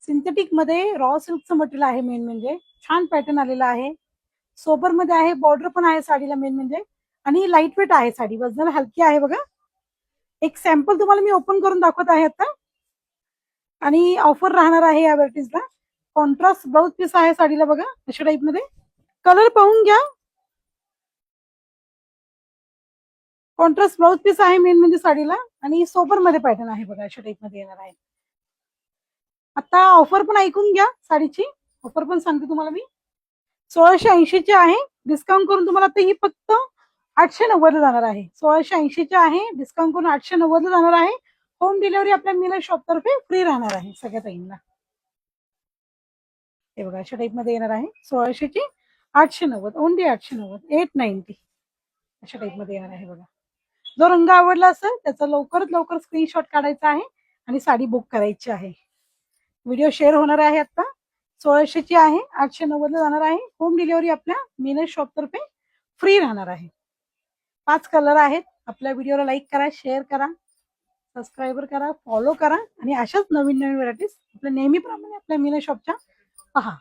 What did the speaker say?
Synthetic मध्ये raw सिल्कचं material आहे. Main म्हणजे छान पॅटर्न आलेला आहे. सोबर मध्ये आहे. बॉर्डर पण आहे साडीला मेन म्हणजे. आणि लाईट वेट आहे साडी. वजनाला हलकी आहे बघा. एक सॅम्पल तुम्हाला मी ओपन करून दाखवत आहे आता. आणि ऑफर राहणार आहे या व्हरायटीजला. कॉन्ट्रास्ट ब्लाउज पीस आहे साडीला बघा अशा टाईप मध्ये. कलर पाहून घ्या. कॉन्ट्रास्ट ब्लाउज पीस आहे मेन म्हणजे साडीला. आणि सोबर मध्ये पॅटर्न आहे बघा अशा टाईप मध्ये येणार आहे. आता ऑफर पण ऐकून घ्या साडीची. ऑफर पण सांगते तुम्हाला मी. 1680 ची आहे. डिस्काउंट करून तुम्हाला आता ही फक्त 890 ला जाणार आहे. 1680 ची आहे. डिस्काउंट करून 890 ला जाणार आहे. होम डिलिव्हरी आपल्या मिला शॉप तर्फे फ्री राहणार आहे सगळ्या ताईंना. हे बघा अशा टाईप मध्ये येणार आहे. 1600 ची 890. ओनली 890. 890 अशा टाईप मध्ये येणार आहे बघा. जो रंग आवडला असेल त्याचा लवकरात लवकर स्क्रीनशॉट काढायचा आहे आणि साडी बुक करायची आहे. व्हिडिओ शेअर होणार आहे आता. 1600 ची आहे. 890 ला जाणार आहे. होम डिलिव्हरी आपल्या मिनस शॉप तर्फे फ्री राहणार आहे. 5 कलर आहेत. आपल्या व्हिडिओला लाईक करा, शेअर करा, सबस्क्राईबर करा, फॉलो करा आणि अशाच नवीन नवीन व्हरायटीज आपल्या नेहमीप्रमाणे आपल्या मिनस शॉपच्या पहा.